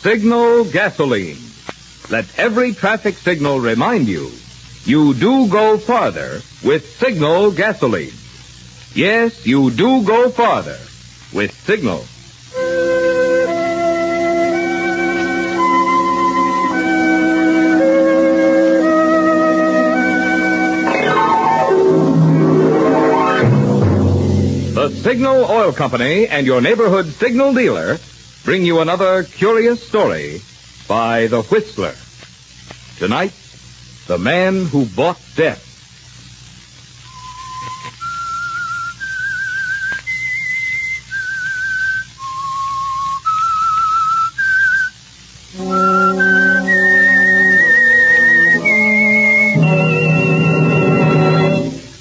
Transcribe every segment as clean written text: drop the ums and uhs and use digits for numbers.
Signal gasoline. Let every traffic signal remind you, you do go farther with Signal gasoline. Yes, you do go farther with Signal. The Signal Oil Company and your neighborhood Signal dealer bring you another curious story by The Whistler. Tonight, The Man Who Bought Death.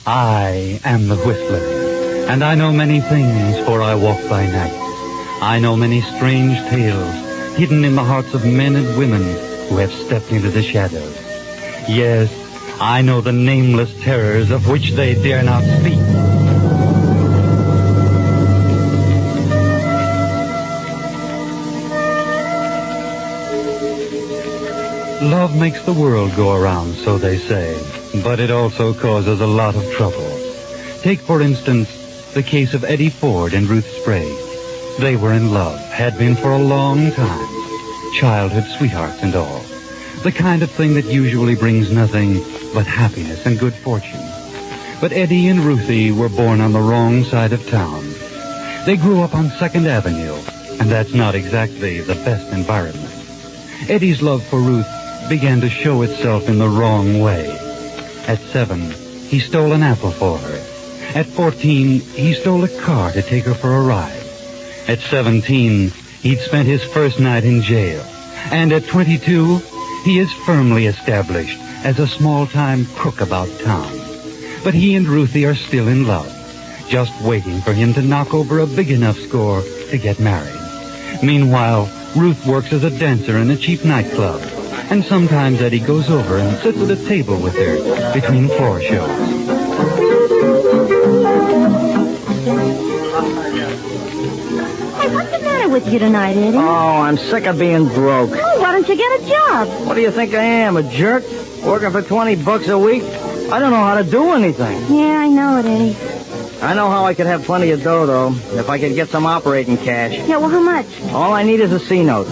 I am the Whistler, and I know many things, for I walk by night. I know many strange tales hidden in the hearts of men and women who have stepped into the shadows. Yes, I know the nameless terrors of which they dare not speak. Love makes the world go around, so they say, but it also causes a lot of trouble. Take, for instance, the case of Eddie Ford and Ruth Sprague. They were in love, had been for a long time. Childhood sweethearts and all. The kind of thing that usually brings nothing but happiness and good fortune. But Eddie and Ruthie were born on the wrong side of town. They grew up on 2nd Avenue, and that's not exactly the best environment. Eddie's love for Ruth began to show itself in the wrong way. At 7, he stole an apple for her. At 14, he stole a car to take her for a ride. At 17, he'd spent his first night in jail. And at 22, he is firmly established as a small-time crook about town. But he and Ruthie are still in love, just waiting for him to knock over a big enough score to get married. Meanwhile, Ruth works as a dancer in a cheap nightclub. And sometimes Eddie goes over and sits at a table with her between floor shows. Hey, what's the matter with you tonight, Eddie? Oh, I'm sick of being broke. Oh, why don't you get a job? What do you think I am, a jerk? Working for $20 a week? I don't know how to do anything. Yeah, I know it, Eddie. I know how I could have plenty of dough, though, if I could get some operating cash. Yeah, well, how much? All I need is a C note.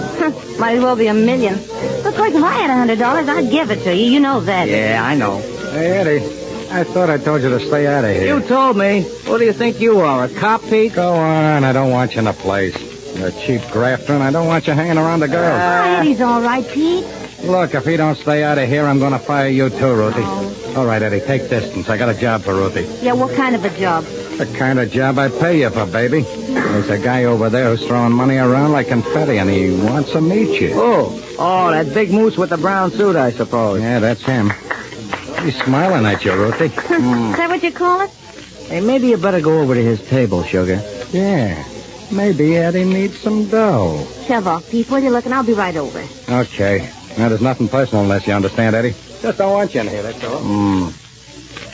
Might as well be $1 million. Looks like if I had $100, I'd give it to you. You know that. Yeah, I know. Hey, Eddie, I thought I told you to stay out of here. You told me. What do you think you are, a cop, Pete? Go on, I don't want you in the place. You're a cheap grafter, and I don't want you hanging around the girls. Eddie's all right, Pete. Look, if you don't stay out of here, I'm going to fire you too, Ruthie. Oh. All right, Eddie, take distance. I got a job for Ruthie. Yeah, what kind of a job? The kind of job I pay you for, baby. There's a guy over there who's throwing money around like confetti, and he wants to meet you. Oh, that big moose with the brown suit, I suppose. Yeah, that's him. He's smiling at you, Ruthie. Is that what you call it? Hey, maybe you better go over to his table, sugar. Yeah, maybe Eddie needs some dough. Shove off, Pete. While you're looking, I'll be right over. Okay. Now, there's nothing personal unless you understand, Eddie. Just don't want you in here, that's all.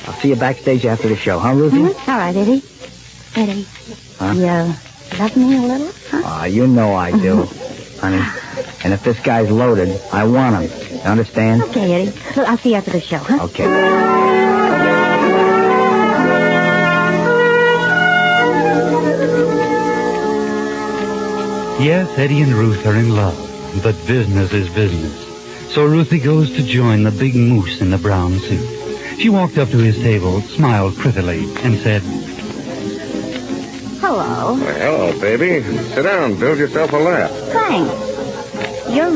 I'll see you backstage after the show, huh, Ruthie? Mm-hmm. All right, Eddie. Eddie. Huh? You love me a little? Huh? Ah, you know I do, honey. And if this guy's loaded, I want him. You understand? Okay, Eddie. Look, I'll see you after the show, huh? Okay. Yes, Eddie and Ruth are in love, but business is business. So Ruthie goes to join the big moose in the brown suit. She walked up to his table, smiled prettily, and said, Hello. Well, hello, baby. Sit down. Build yourself a laugh. Thanks. You're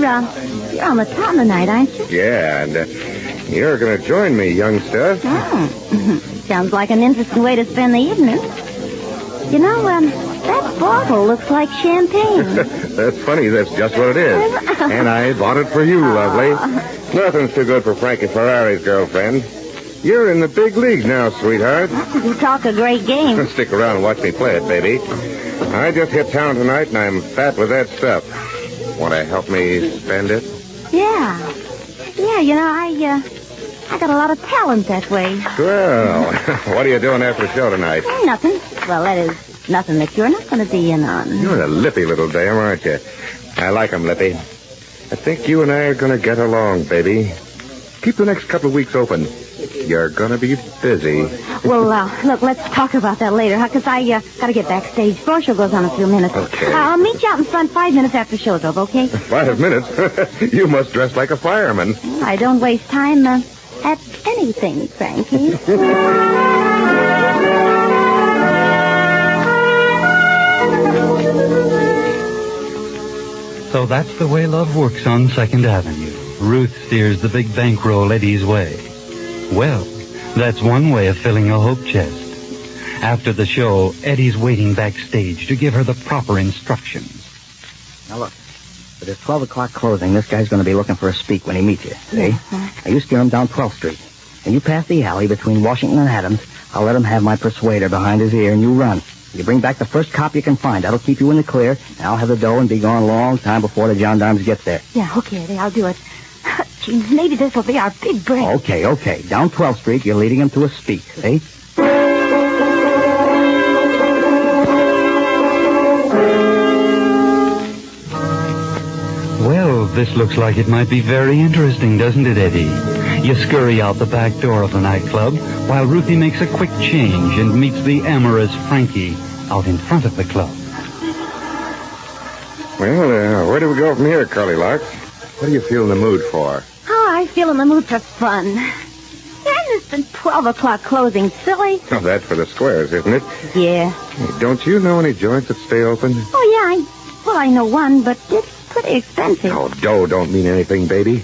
on the town tonight, aren't you? Yeah, and you're going to join me, youngster. Sounds like an interesting way to spend the evening. You know, that bottle looks like champagne. That's funny. That's just what it is. And I bought it for you, lovely. Nothing's too good for Frankie Ferrari's girlfriend. You're in the big league now, sweetheart. You talk a great game. Stick around and watch me play it, baby. I just hit town tonight, and I'm fat with that stuff. Want to help me spend it? Yeah. Yeah, you know, I got a lot of talent that way. Well, what are you doing after the show tonight? Nothing. Well, that is nothing that you're not going to be in on. You're a lippy little dame, aren't you? I like 'em, lippy. I think you and I are going to get along, baby. Keep the next couple of weeks open. You're going to be busy. Well, look, let's talk about that later, huh? Because I got to get backstage. Floor show goes on in a few minutes. Okay. I'll meet you out in front 5 minutes after show's over, okay? 5 minutes? You must dress like a fireman. I don't waste time at anything, Frankie. So that's the way love works on 2nd Avenue. Ruth steers the big bankroll Eddie's way. Well, that's one way of filling a hope chest. After the show, Eddie's waiting backstage to give her the proper instructions. Now look, for this 12 o'clock closing, this guy's going to be looking for a speak when he meets you, see? Now you steer him down 12th Street. And you pass the alley between Washington and Adams. I'll let him have my persuader behind his ear, and you run. You bring back the first cop you can find. That'll keep you in the clear, and I'll have the dough and be gone a long time before the gendarmes get there. Yeah, okay, Eddie, I'll do it. Gee, maybe this will be our big break. Okay. Down 12th Street, you're leading him to a speak, see? Well, this looks like it might be very interesting, doesn't it, Eddie? You scurry out the back door of the nightclub while Ruthie makes a quick change and meets the amorous Frankie out in front of the club. Well, where do we go from here, Curly Lark? What do you feel in the mood for? Oh, I feel in the mood for fun. Isn't the 12 o'clock closing silly? Oh, that's for the squares, isn't it? Yeah. Hey, don't you know any joints that stay open? Oh, yeah, I know one, but it's pretty expensive. Oh, dough don't mean anything, baby.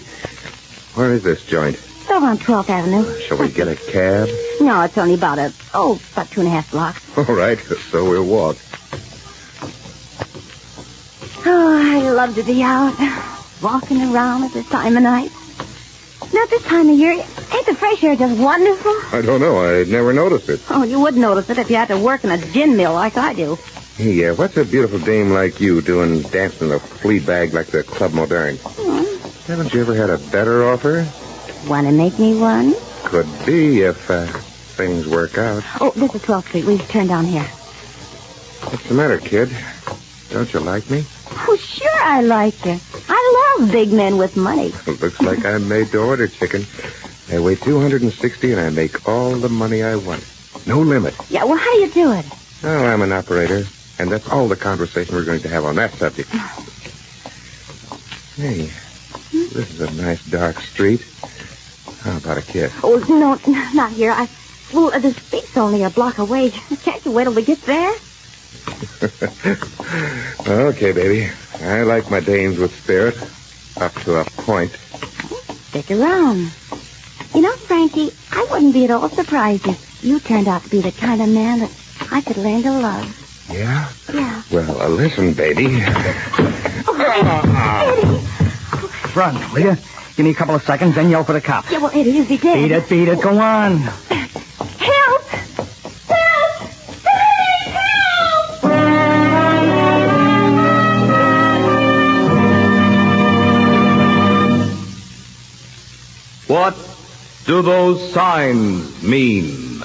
Where is this joint? It's over on 12th Avenue. Shall we get a cab? No, it's only about 2.5 blocks. All right, so we'll walk. Oh, I love to be out, walking around at this time of night. Not this time of year. Ain't the fresh air just wonderful? I don't know. I never noticed it. Oh, you would notice it if you had to work in a gin mill like I do. Hey, what's a beautiful dame like you doing dancing a flea bag like the Club Moderne? Haven't you ever had a better offer? Want to make me one? Could be if things work out. Oh, this is 12th Street. We turn down here. What's the matter, kid? Don't you like me? Oh, sure I like you. I love big men with money. Looks like I'm made to order, chicken. I weigh 260 and I make all the money I want. No limit. Yeah, well, how do you do it? Well, I'm an operator, and that's all the conversation we're going to have on that subject. Hey, this is a nice dark street. How about a kiss? Oh, no, not here. Well, the street's only a block away. Can't you wait till we get there? Okay, baby. I like my dames with spirit. Up to a point. Stick around. You know, Frankie, I wouldn't be at all surprised if you turned out to be the kind of man that I could learn to love. Yeah? Yeah. Well, listen, baby. Eddie. Run, will you? Give me a couple of seconds, then yell for the cops. Yeah, well, Eddie, is he dead? Beat it, go on. Help! Help! Please, help! What do those signs mean?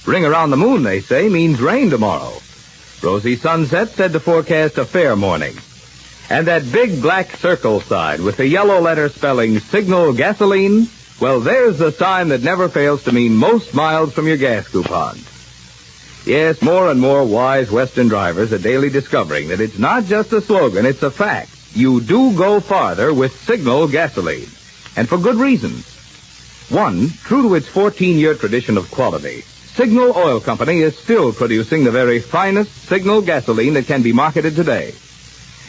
Ring around the moon, they say, means rain tomorrow. Rosy sunset said to forecast a fair morning. And that big black circle sign with the yellow letter spelling signal gasoline, well, there's the sign that never fails to mean most miles from your gas coupons. Yes, more and more wise Western drivers are daily discovering that it's not just a slogan, it's a fact. You do go farther with Signal gasoline. And for good reasons. One, true to its 14-year tradition of quality, Signal Oil Company is still producing the very finest Signal gasoline that can be marketed today.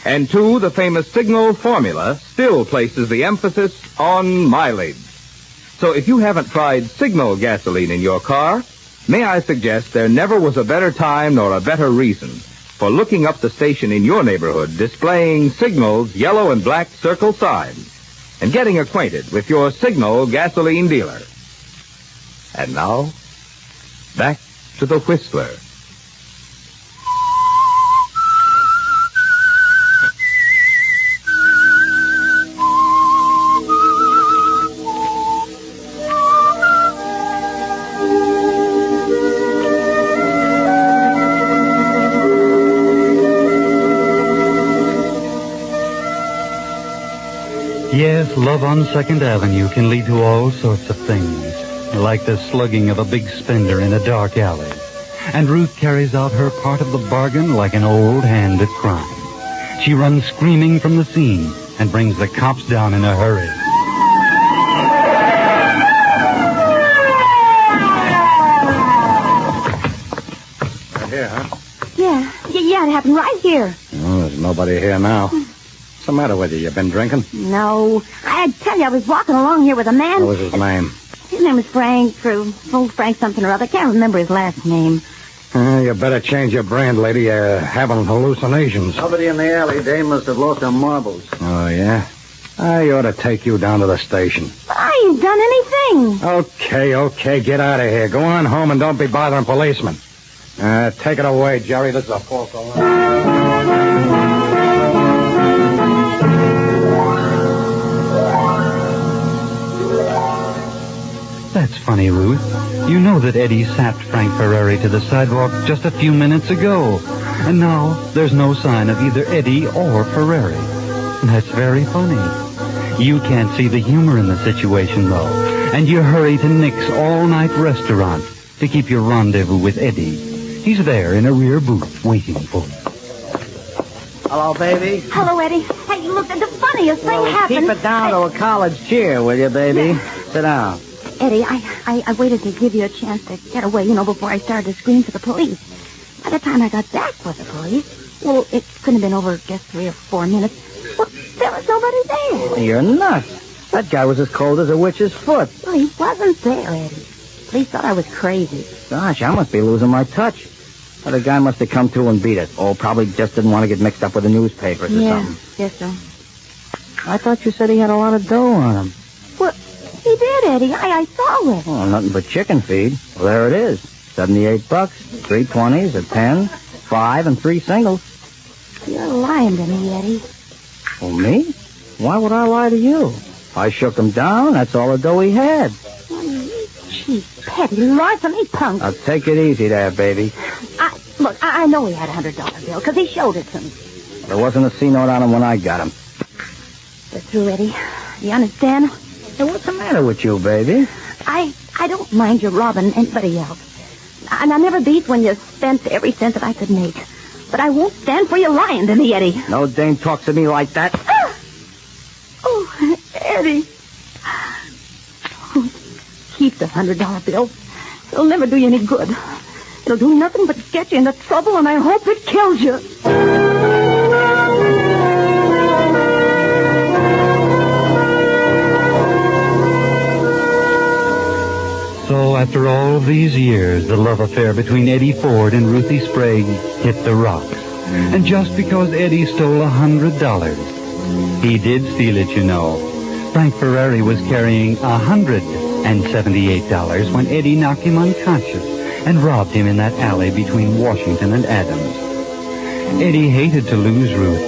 And two, the famous Signal formula still places the emphasis on mileage. So if you haven't tried Signal gasoline in your car, may I suggest there never was a better time nor a better reason for looking up the station in your neighborhood displaying Signal's yellow and black circle sign and getting acquainted with your Signal gasoline dealer. And now, back to the Whistler. Yes, love on 2nd Avenue can lead to all sorts of things, like the slugging of a big spender in a dark alley. And Ruth carries out her part of the bargain like an old hand at crime. She runs screaming from the scene and brings the cops down in a hurry. Right here, huh? Yeah, it happened right here. Oh, there's nobody here now. What's the matter with you? You been drinking? No, I tell you, I was walking along here with a man. What was his name? His name was Frank, Frank something or other. I can't remember his last name. You better change your brand, lady. You're having hallucinations. Somebody in the alley, Dame must have lost her marbles. Oh, yeah? I ought to take you down to the station. I ain't done anything. Okay, get out of here. Go on home and don't be bothering policemen. Take it away, Jerry. This is a false alarm. That's funny, Ruth. You know that Eddie sapped Frank Ferrari to the sidewalk just a few minutes ago. And now there's no sign of either Eddie or Ferrari. That's very funny. You can't see the humor in the situation, though. And you hurry to Nick's all-night restaurant to keep your rendezvous with Eddie. He's there in a rear booth waiting for you. Hello, baby. Hello, Eddie. Hey, look, the funniest thing happened. Keep it down to a college cheer, will you, baby? Yeah. Sit down. Eddie, I waited to give you a chance to get away, before I started to scream for the police. By the time I got back with the police, well, it couldn't have been over just 3 or 4 minutes. Well, there was nobody there. You're nuts. That guy was as cold as a witch's foot. Well, he wasn't there, Eddie. Police thought I was crazy. Gosh, I must be losing my touch. Well, the guy must have come to and beat it. Oh, probably just didn't want to get mixed up with the newspapers or something. Yes, sir. I thought you said he had a lot of dough on him. Well, he did, Eddie. I saw it. Oh, nothing but chicken feed. Well, there it is. $78, 3 20s, a 10, 5, and 3 singles. You're lying to me, Eddie. Oh, me? Why would I lie to you? I shook him down. That's all the dough he had. Cheap, petty, larceny punk. Now, take it easy there, baby. I know he had a $100 bill, because he showed it to me. There wasn't a C-note on him when I got him. We're through, Eddie. You understand? Hey, what's the matter with you, baby? I don't mind you robbing anybody else. And I never beat when you spent every cent that I could make. But I won't stand for you lying to me, Eddie. No dame talks to me like that. Oh, Eddie. Oh, keep the $100 bill. It'll never do you any good. It'll do nothing but get you into trouble, and I hope it kills you. So after all of these years, the love affair between Eddie Ford and Ruthie Sprague hit the rocks. And just because Eddie stole $100, he did steal it, Frank Ferrari was carrying $178 when Eddie knocked him unconscious and robbed him in that alley between Washington and Adams. Eddie hated to lose Ruth,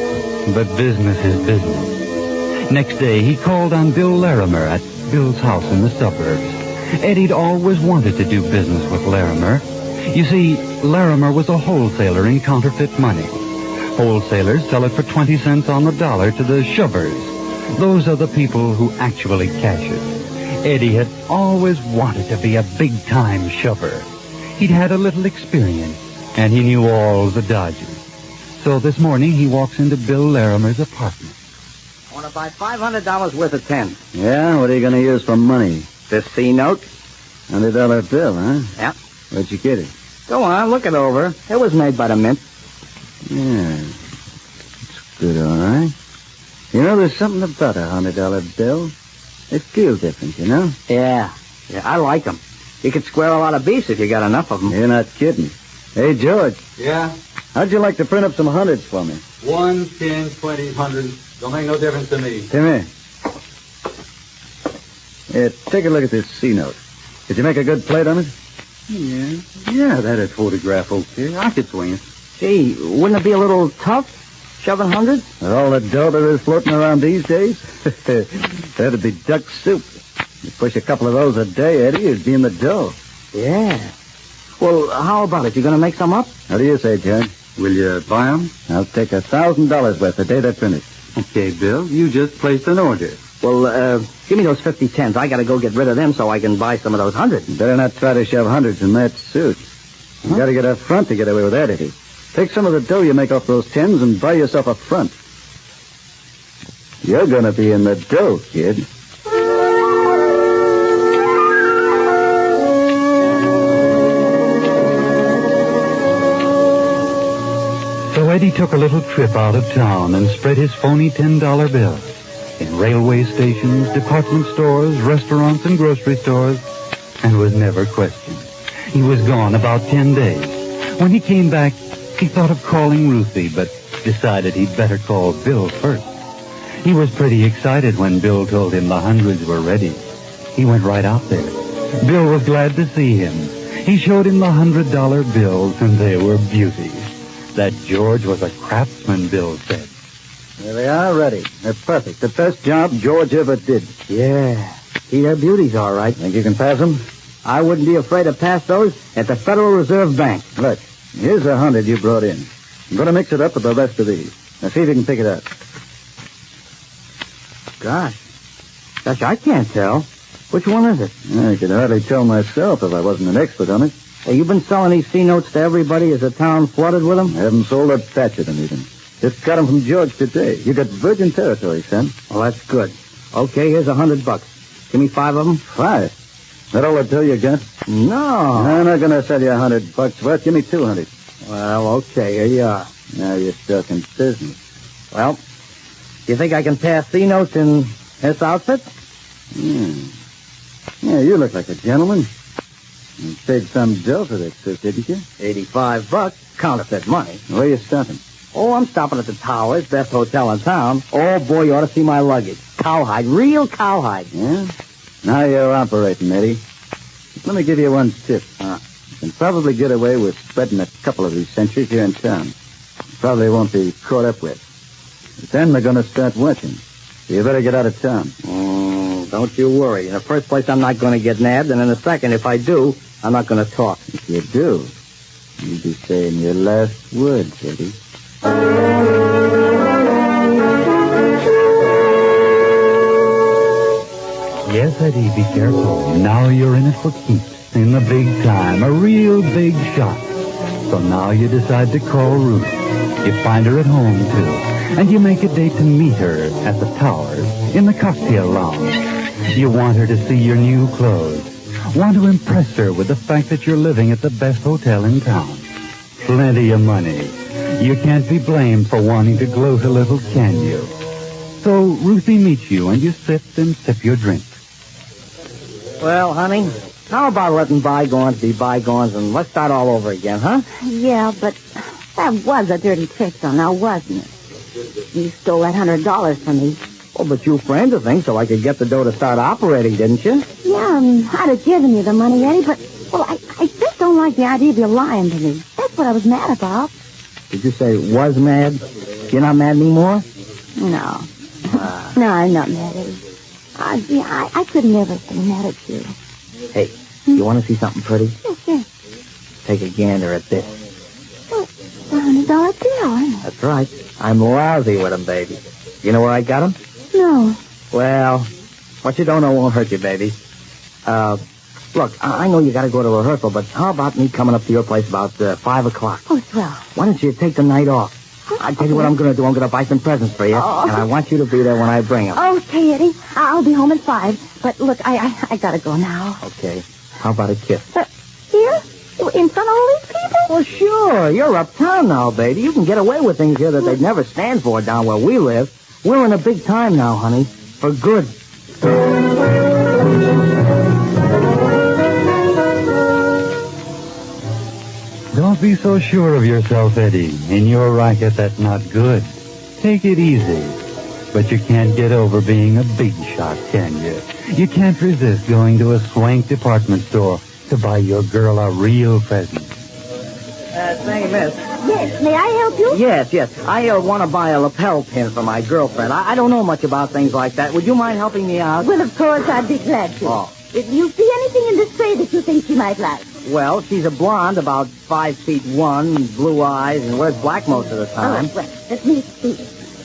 but business is business. Next day, he called on Bill Larimer at Bill's house in the suburbs. Eddie'd always wanted to do business with Larimer. You see, Larimer was a wholesaler in counterfeit money. Wholesalers sell it for 20 cents on the dollar to the shovers. Those are the people who actually cash it. Eddie had always wanted to be a big-time shover. He'd had a little experience, and he knew all the dodges. So this morning, he walks into Bill Larimer's apartment. I want to buy $500 worth of 10. Yeah? What are you going to use for money? This C-note? $100 bill, huh? Yep. Where'd you get it? Go on, look it over. It was made by the mint. Yeah. It's good, all right. There's something about a $100 bill. They feel different, Yeah, I like them. You could square a lot of beefs if you got enough of them. You're not kidding. Hey, George. Yeah? How'd you like to print up some hundreds for me? 1, 10, 20, 100. Don't make no difference to me. Come here. Here, take a look at this C-note. Did you make a good plate on it? Yeah, that'd photograph okay. I could swing it. Gee, wouldn't it be a little tough, shoving hundreds? With all the dough there is floating around these days? That'd be duck soup. You push a couple of those a day, Eddie, you'd be in the dough. Yeah. Well, how about it? You going to make some up? How do you say, Judge? Will you buy 'em? I'll take $1,000 worth the day they're finished. Okay, Bill. You just placed an order. Well, give me those 50 cents. I gotta go get rid of them so I can buy some of those hundreds. Better not try to shove hundreds in that suit. You gotta get up front to get away with that, Eddie. Take some of the dough you make off those tens and buy yourself a front. You're gonna be in the dough, kid. So Eddie took a little trip out of town and spread his phony $10 bill in railway stations, department stores, restaurants, and grocery stores, and was never questioned. He was gone about 10 days. When he came back, he thought of calling Ruthie, but decided he'd better call Bill first. He was pretty excited when Bill told him the hundreds were ready. He went right out there. Bill was glad to see him. He showed him the $100 bills, and they were beauties. That George was a craftsman, Bill said. There they are, ready. They're perfect. The best job George ever did. Yeah. See, they're beauties, all right. Think you can pass them? I wouldn't be afraid to pass those at the Federal Reserve Bank. Look, here's 100 you brought in. I'm going to mix it up with the rest of these. Now, see if you can pick it up. Gosh, I can't tell. Which one is it? I could hardly tell myself if I wasn't an expert on it. Hey, you've been selling these C-notes to everybody as the town flooded with them? I haven't sold a patch of them even. Just got them from George today. You got virgin territory, son. Well, that's good. Okay, here's $100. Give me 5 of them. 5? That all the dough you got? No. I'm not going to sell you $100 worth. Give me 200. Well, okay, here you are. Now you're talking business. Well, you think I can pass C-notes in this outfit? Yeah, you look like a gentleman. You paid some dough for that suit, didn't you? $85. Counterfeit money. Where you stopping? Oh, I'm stopping at the Towers, best hotel in town. Oh, boy, you ought to see my luggage. Cowhide, real cowhide. Yeah? Now you're operating, Eddie. Let me give you one tip. You can probably get away with spreading a couple of these centuries here in town. You probably won't be caught up with. But then they're going to start watching. So you better get out of town. Don't you worry. In the first place, I'm not going to get nabbed, and in the second, if I do, I'm not going to talk. If you do, you'll be saying your last words, Eddie. Yes, Eddie, be careful. Now you're in it for keeps. In the big time. A real big shot. So now you decide to call Ruth. You find her at home, too. And you make a date to meet her at the Towers, in the cocktail lounge. You want her to see your new clothes. Want to impress her with the fact that you're living at the best hotel in town. Plenty of money. You can't be blamed for wanting to gloat a little, can you? So Ruthie meets you, and you sit and sip your drink. Well, honey, how about letting bygones be bygones and let's start all over again, huh? Yeah, but that was a dirty trick, so now, wasn't it? You stole that $100 from me. Oh, but you framed the thing so I could get the dough to start operating, didn't you? Yeah, I'd have given you the money, Eddie, but, well, I just don't like the idea of you lying to me. That's what I was mad about. Did you say was mad? You're not mad anymore? No. No, I'm not mad, Eddie. I could never be mad at you. Hey, you want to see something pretty? Yes. Take a gander at this. Well, it's a $100 bill, isn't it? That's right. I'm lousy with them, baby. You know where I got them? No. Well, what you don't know won't hurt you, baby. Look, I know you got to go to rehearsal, but how about me coming up to your place about 5 o'clock? Oh, swell. Why don't you take the night off? I'll tell you what I'm going to do. I'm going to buy some presents for you, and I want you to be there when I bring them. Okay, Eddie. I'll be home at 5. But look, I got to go now. Okay. How about a kiss? Here? In front of all these people? Well, sure. You're uptown now, baby. You can get away with things here that they'd never stand for down where we live. We're in a big time now, honey. For good. Don't be so sure of yourself, Eddie. In your racket, that's not good. Take it easy. But you can't get over being a big shot, can you? You can't resist going to a swank department store to buy your girl a real present. Say, miss. Yes, may I help you? Yes. I want to buy a lapel pin for my girlfriend. I don't know much about things like that. Would you mind helping me out? Well, of course, I'd be glad to. Oh. If you see anything in this tray that you think she might like. Well, she's a blonde, about 5'1", blue eyes, and wears black most of the time. Well, let me see.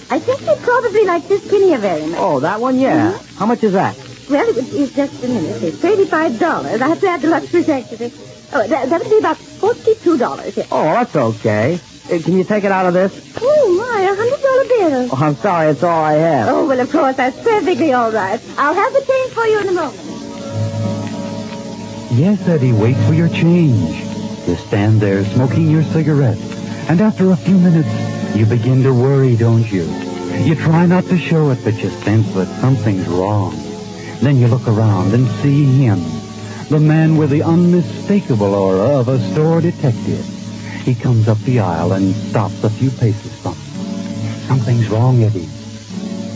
I think they probably like this guinea very much. Oh, that one? Yeah. Mm-hmm. How much is that? Well, it's just a minute. It's $35. I have to add the luxury tax to this. Oh, that would be about $42. Yeah. Oh, that's okay. Can you take it out of this? Oh, my, $100 bill. Oh, I'm sorry. It's all I have. Oh, well, of course, that's perfectly all right. I'll have the change for you in a moment. Yes, Eddie, wait for your change. You stand there smoking your cigarette, and after a few minutes, you begin to worry, don't you? You try not to show it, but you sense that something's wrong. Then you look around and see him, the man with the unmistakable aura of a store detective. He comes up the aisle and stops a few paces from him. Something's wrong, Eddie.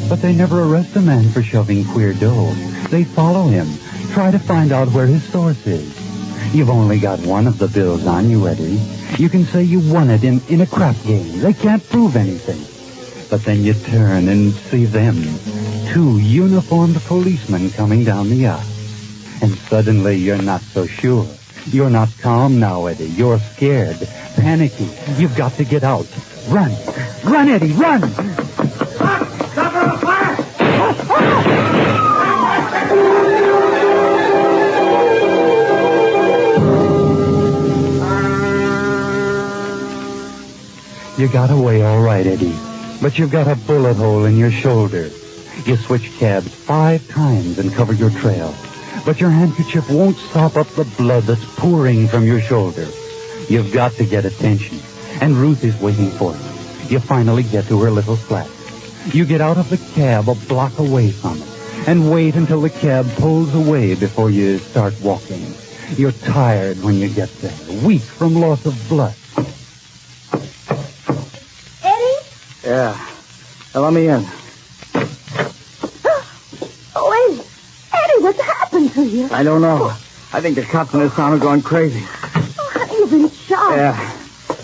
But they never arrest a man for shoving queer dough. They follow him, try to find out where his source is. You've only got one of the bills on you, Eddie. You can say you won it in a crap game. They can't prove anything. But then you turn and see them, two uniformed policemen coming down the aisle. And suddenly you're not so sure. You're not calm now, Eddie. You're scared, panicky. You've got to get out. Run. Run, Eddie, run! Stop her on fire! You got away all right, Eddie. But you've got a bullet hole in your shoulder. You switch cabs 5 times and cover your trail. But your handkerchief won't stop up the blood that's pouring from your shoulder. You've got to get attention. And Ruth is waiting for you. You finally get to her little flat. You get out of the cab a block away from it. And wait until the cab pulls away before you start walking. You're tired when you get there. Weak from loss of blood. Eddie? Yeah. Now, let me in. Oh, Eddie, what's happened to you? I don't know. I think the cops in this town are going crazy. Oh, honey, you've been shot.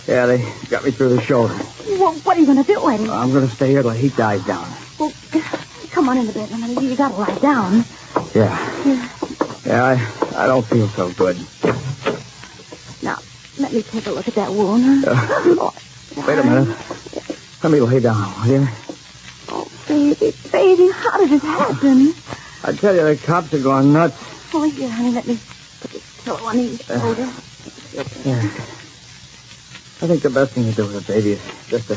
Yeah, they got me through the shoulder. Well, what are you going to do, Eddie? I'm going to stay here till the heat dies down. Well, come on in the bedroom, honey. You got to lie down. Yeah, I don't feel so good. Now, let me take a look at that wound. Wait a minute. Let me lay down, will you? Oh, baby, how did it happen? I tell you, the cops are going nuts. Oh, here, honey, let me put this pillow on your shoulder. Yeah. I think the best thing to do with it, baby, is just to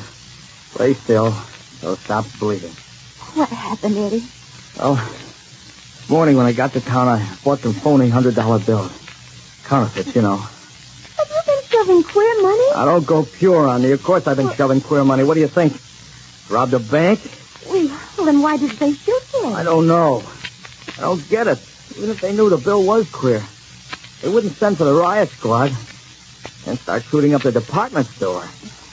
lay still so it stops bleeding. What happened, Eddie? Well, this morning when I got to town, I bought some phony $100 bills. Counterfeits, you know. Have you been shoving queer money? I don't go pure on me. Of course I've been shoving queer money. What do you think? Robbed a bank? Well, then why did they shoot you? I don't know. I don't get it. Even if they knew the bill was queer, they wouldn't send for the riot squad and start shooting up the department store.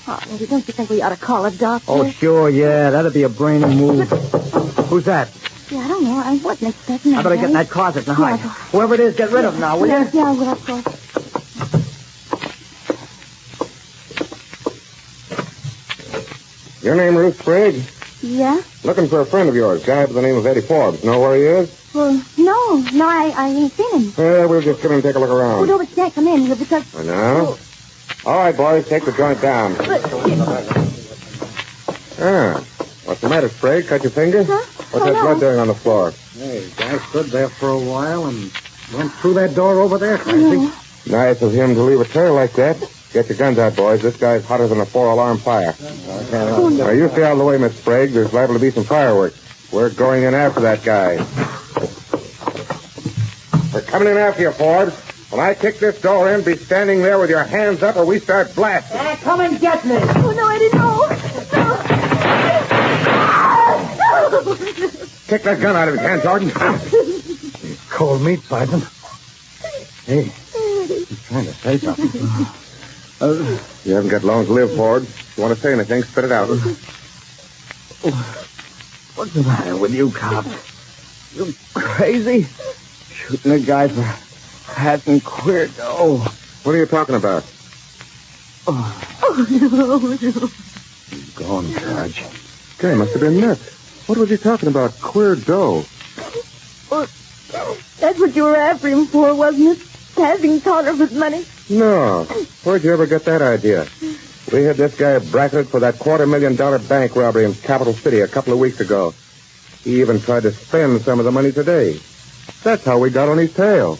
Oh, Eddie, don't you think we ought to call a doctor? Oh, sure, yeah. That'd be a brainy move. Who's that? Yeah, I don't know. I wasn't expecting that. I better get in that closet and hide. Whoever it is, get rid of him now, will you? Yeah, I will, of course. Your name Ruth Sprague? Yeah? Looking for a friend of yours, guy by the name of Eddie Forbes. Know where he is? Well, no, I ain't seen him. We'll just come in and take a look around. Oh, no, but can't come in here because... I know. All right, boys, take the joint down. What's the matter, Sprague? Cut your finger? Huh? What's that blood doing on the floor? Hey, the guy stood there for a while and went through that door over there, Clancy. Nice of him to leave a trail like that. Get your guns out, boys. This guy's hotter than a 4-alarm fire. Now, you stay out of the way, Miss Sprague. There's liable to be some fireworks. We're going in after that guy. We're coming in after you, Forbes. When I kick this door in, be standing there with your hands up or we start blasting. Come and get me. Oh, no, Eddie, no. Kick that gun out of his hand, Jordan. Cold meat, Sergeant. Hey, he's trying to say something. You haven't got long to live, Forbes. If you want to say anything, spit it out. What's the matter with you, cops? You crazy? Shooting a guy for having queer dough. What are you talking about? Oh, no. Go on, Sarge. Guy must have been nuts. What was he talking about? Queer dough. Well, that's what you were after him for, wasn't it? Passing counterfeit money. No. Where'd you ever get that idea? We had this guy bracketed for that $250,000 bank robbery in Capital City a couple of weeks ago. He even tried to spend some of the money today. That's how we got on his tail.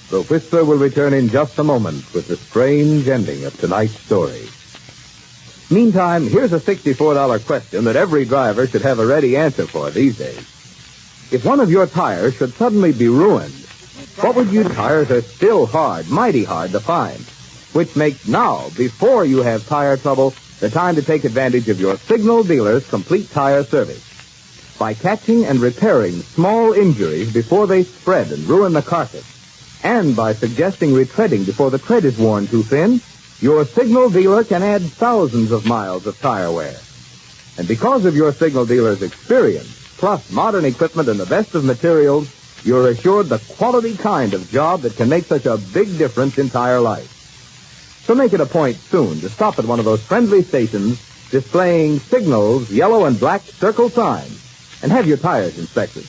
The Whistler will return in just a moment with the strange ending of tonight's story. Meantime, here's a $64 question that every driver should have a ready answer for these days. If one of your tires should suddenly be ruined, what would you... Tires are still hard, mighty hard to find, which makes now, before you have tire trouble, the time to take advantage of your Signal dealer's complete tire service. By catching and repairing small injuries before they spread and ruin the carcass, and by suggesting retreading before the tread is worn too thin, your Signal dealer can add thousands of miles of tire wear. And because of your Signal dealer's experience, plus modern equipment and the best of materials, you're assured the quality kind of job that can make such a big difference in tire life. So make it a point soon to stop at one of those friendly stations displaying Signal's yellow and black circle signs and have your tires inspected.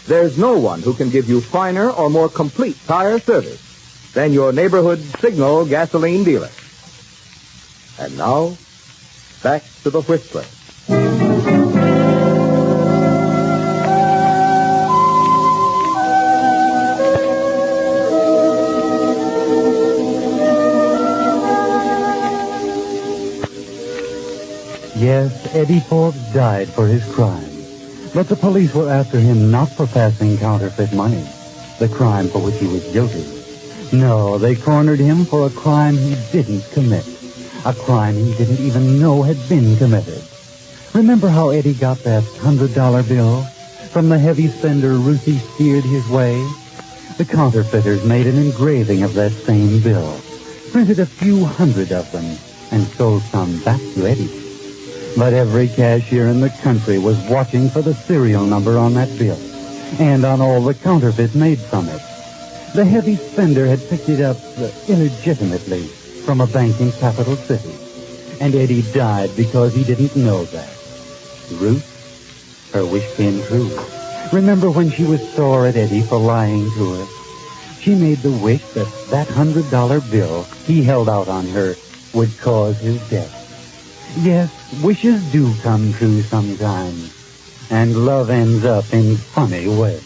There's no one who can give you finer or more complete tire service than your neighborhood Signal gasoline dealer. And now, back to the Whistler. Yes, Eddie Forbes died for his crime. But the police were after him not for passing counterfeit money, the crime for which he was guilty. No, they cornered him for a crime he didn't commit, a crime he didn't even know had been committed. Remember how Eddie got that $100 bill from the heavy spender Ruthie steered his way? The counterfeiters made an engraving of that same bill, printed a few hundred of them, and sold some back to Eddie. But every cashier in the country was watching for the serial number on that bill and on all the counterfeits made from it. The heavy spender had picked it up illegitimately from a bank in Capital City, and Eddie died because he didn't know that. Ruth, her wish came true. Remember when she was sore at Eddie for lying to her? She made the wish that $100 bill he held out on her would cause his death. Yes, wishes do come true sometimes, and love ends up in funny ways.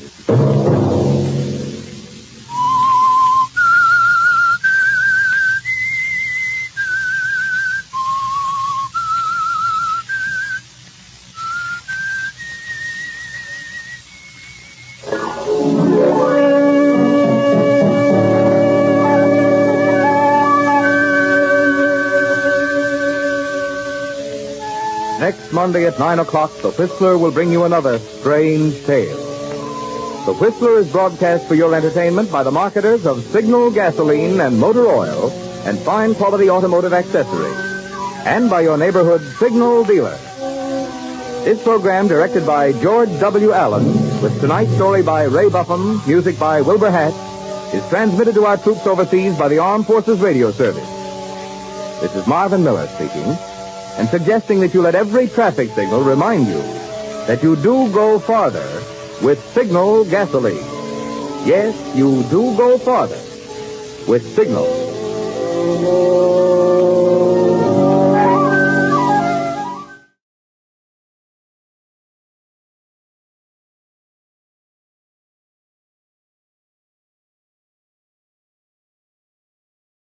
Next Monday at 9 o'clock, the Whistler will bring you another strange tale. The Whistler is broadcast for your entertainment by the marketers of Signal gasoline and motor oil and fine quality automotive accessories, and by your neighborhood Signal dealer. This program, directed by George W. Allen, with tonight's story by Ray Buffum, music by Wilbur Hatch, is transmitted to our troops overseas by the Armed Forces Radio Service. This is Marvin Miller speaking, and suggesting that you let every traffic signal remind you that you do go farther with Signal gasoline. Yes, you do go farther with Signal.